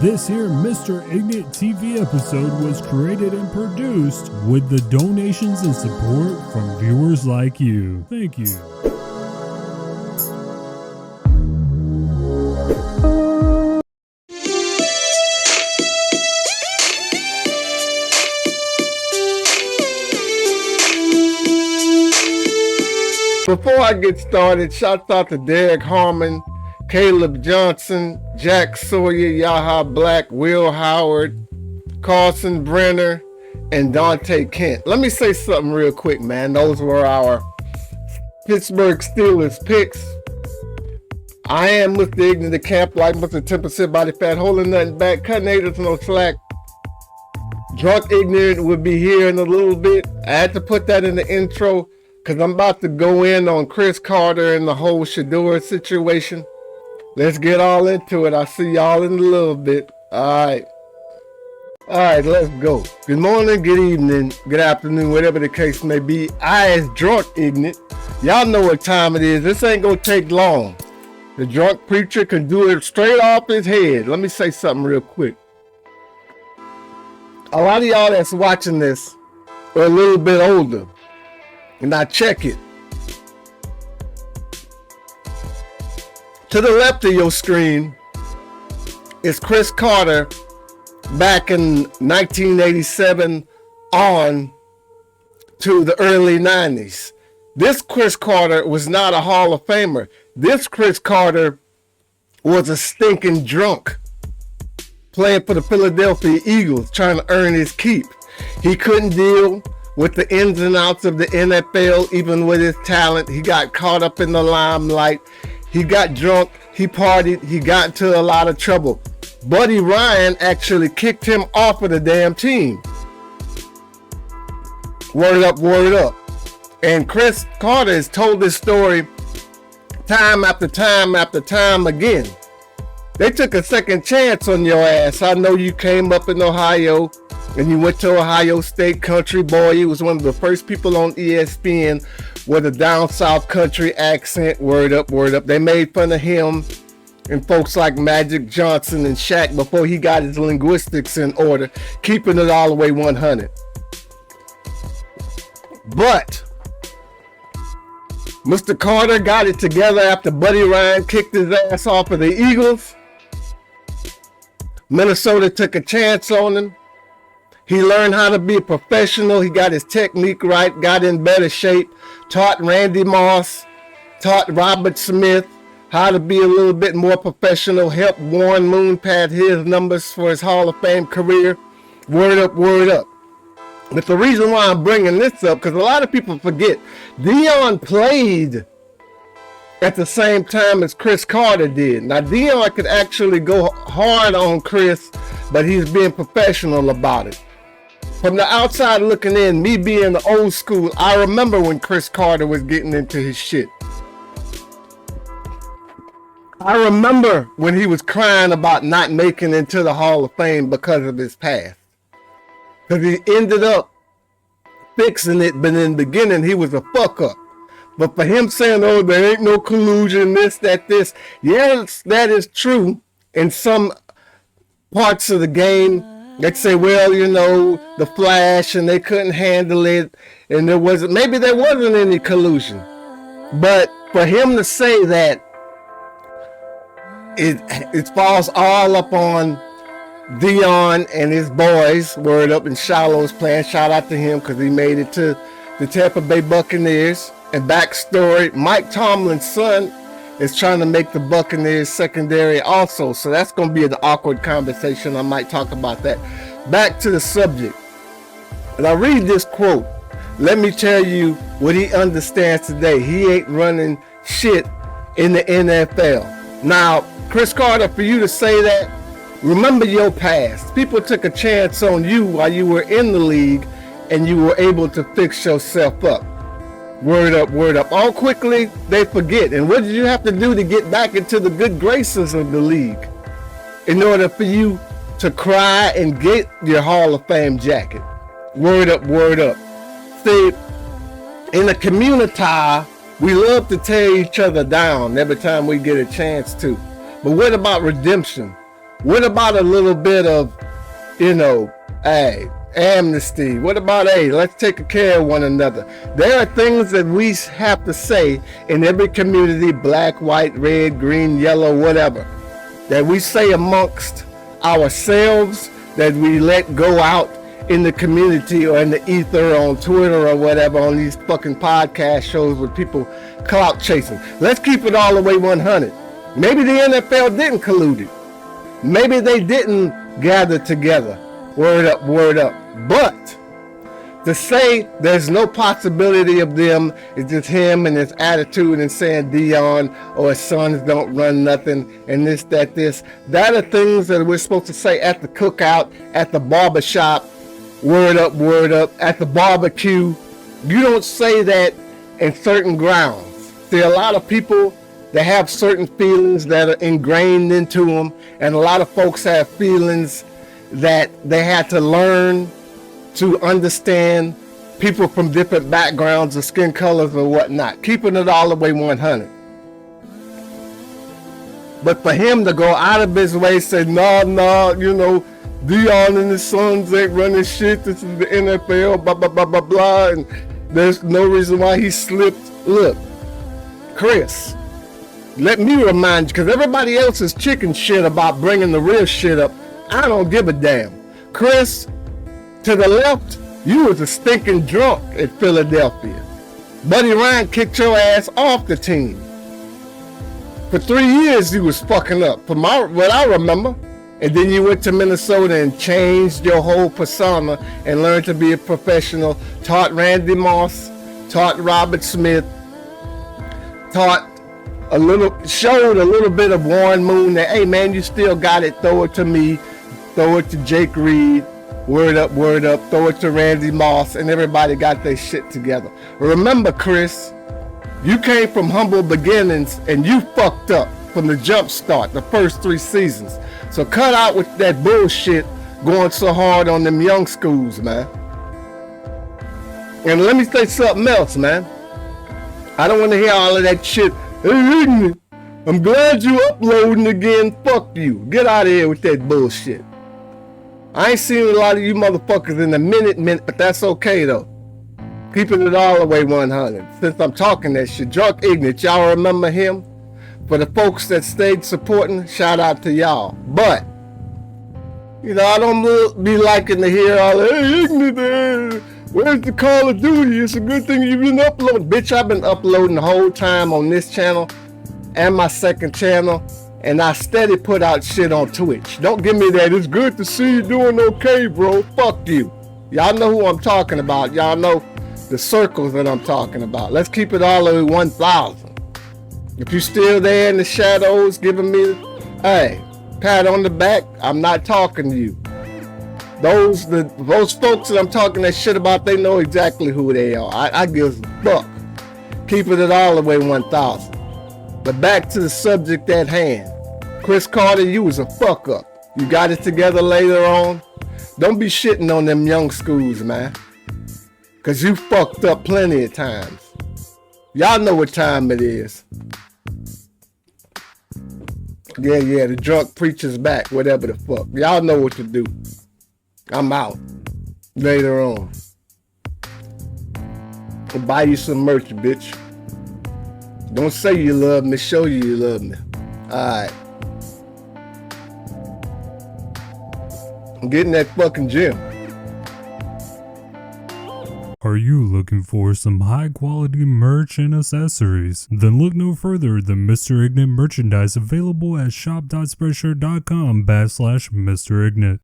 This here Mr. Ignut TV episode was created and produced with the donations and support from viewers like you. Thank you. Before I get started, shouts out to Derek Harmon, Caleb Johnson, Jack Sawyer, Yaha Black, Will Howard, Carson Brenner, and Dante Kent. Let me say something real quick, man. Those were our Pittsburgh Steelers picks. I am Mr. Ignut, the Camplife, Mr. 10% body fat, holding nothing back, cutting haters no slack. Drunk Ignorant will be here in a little bit. I had to put that in the intro because I'm about to go in on Chris Carter and the whole Shedeur situation. Let's get all into it. I'll see y'all in a little bit. All right, let's go. Good morning, good evening, good afternoon, whatever the case may be. I is Drunk Ignut. Y'all know what time it is. This ain't gonna take long. The drunk preacher can do it straight off his head. Let me say something real quick. A lot of y'all that's watching this are a little bit older. And I check it. To the left of your screen is Chris Carter back in 1987 on to the early 90s. This Chris Carter was not a Hall of Famer. This Chris Carter was a stinking drunk playing for the Philadelphia Eagles, trying to earn his keep. He couldn't deal with the ins and outs of the NFL, even with his talent. He got caught up in the limelight. He got drunk, he partied, he got into a lot of trouble. Buddy Ryan actually kicked him off of the damn team. Word up, word up. And Chris Carter has told this story time after time after time again. They took a second chance on your ass. I know you came up in Ohio and you went to Ohio State, country boy. You was one of the first people on ESPN with a down south country accent. Word up, word up. They made fun of him and folks like Magic Johnson and Shaq before he got his linguistics in order, keeping it all the way 100. But Mr. Carter got it together after Buddy Ryan kicked his ass off of the Eagles. Minnesota took a chance on him. He learned how to be a professional. He got his technique right, got in better shape, taught Randy Moss, taught Robert Smith how to be a little bit more professional, helped Warren Moon pad his numbers for his Hall of Fame career. Word up, word up. But the reason why I'm bringing this up, because a lot of people forget, Deion played at the same time as Chris Carter did. Now, Deion could actually go hard on Chris, but he's being professional about it. From the outside looking in, me being the old school, I remember when Chris Carter was getting into his shit. I remember when he was crying about not making it into the Hall of Fame because of his past. Because he ended up fixing it, but in the beginning, he was a fuck up. But for him saying, oh, there ain't no collusion, this, that, this. Yes, that is true in some parts of the game. They'd say, well, you know, the Flash, and they couldn't handle it, and there wasn't any collusion. But for him to say that, it falls all up on Deion and his boys. Word up, and Shiloh's playing. Shout out to him because he made it to the Tampa Bay Buccaneers. And backstory, Mike Tomlin's son is trying to make the Buccaneers secondary also. So that's going to be an awkward conversation. I might talk about that. Back to the subject. And I read this quote. Let me tell you what he understands today. He ain't running shit in the NFL. Now, Chris Carter, for you to say that, remember your past. People took a chance on you while you were in the league and you were able to fix yourself up. Word up, word up. All quickly, they forget. And what did you have to do to get back into the good graces of the league in order for you to cry and get your Hall of Fame jacket? Word up, word up. See, in the community, we love to tear each other down every time we get a chance to. But what about redemption? What about a little bit of, hey, amnesty? What about, hey, let's take care of one another? There are things that we have to say in every community, black, white, red, green, yellow, whatever, that we say amongst ourselves, that we let go out in the community or in the ether, on Twitter or whatever, on these fucking podcast shows with people clout chasing. Let's keep it all the way 100. Maybe the NFL didn't collude it. Maybe they didn't gather together. Word up, word up. But to say there's no possibility of them, it's just him and his attitude and saying Dion or his sons don't run nothing and this, that are things that we're supposed to say at the cookout, at the barbershop, word up, at the barbecue. You don't say that in certain grounds. See, a lot of people, they have certain feelings that are ingrained into them, and a lot of folks have feelings that they had to learn to understand people from different backgrounds or skin colors or whatnot, keeping it all the way 100. But for him to go out of his way, say, no, Dion and his sons ain't running shit, this is the NFL, blah, blah, blah, blah, blah, and there's no reason why he slipped. Look, Chris, let me remind you, because everybody else is chicken shit about bringing the real shit up. I don't give a damn. Chris, to the left, you was a stinking drunk at Philadelphia. Buddy Ryan kicked your ass off the team. For 3 years, you was fucking up, from what I remember. And then you went to Minnesota and changed your whole persona and learned to be a professional. Taught Randy Moss, taught Robert Smith, showed a little bit of Warren Moon that, hey man, you still got it, throw it to me, throw it to Jake Reed, word up, throw it to Randy Moss, and everybody got their shit together. Remember, Chris, you came from humble beginnings and you fucked up from the jump start, the first 3 seasons. So cut out with that bullshit going so hard on them young schools, man. And let me say something else, man. I don't want to hear all of that shit. Hey, Ignut, I'm glad you uploading again. Fuck you. Get out of here with that bullshit. I ain't seen a lot of you motherfuckers in a minute, but that's okay though. Keeping it all the way 100. Since I'm talking that shit, Drunk Ignut, y'all remember him? For the folks that stayed supporting, shout out to y'all. But, I don't be liking to hear all that, hey, Ignut, where's the Call of Duty? It's a good thing you've been uploading. Bitch, I've been uploading the whole time on this channel and my second channel, and I steady put out shit on Twitch. Don't give me that, it's good to see you doing okay, bro. Fuck you. Y'all know who I'm talking about. Y'all know the circles that I'm talking about. Let's keep it all the way 1,000. If you're still there in the shadows giving me, hey, pat on the back, I'm not talking to you. Those folks that I'm talking that shit about, they know exactly who they are. I give a fuck. Keeping it all the way 1,000. But back to the subject at hand. Chris Carter, you was a fuck up. You got it together later on. Don't be shitting on them young schools, man. Cause you fucked up plenty of times. Y'all know what time it is. Yeah, the drunk preacher's back, whatever the fuck. Y'all know what to do. I'm out. Later on. I'll buy you some merch, bitch. Don't say you love me, show you love me. Alright. I'm getting that fucking gym. Are you looking for some high quality merch and accessories? Then look no further than Mr. Ignut merchandise available at shop.spreadshirt.com/Mr. Ignut.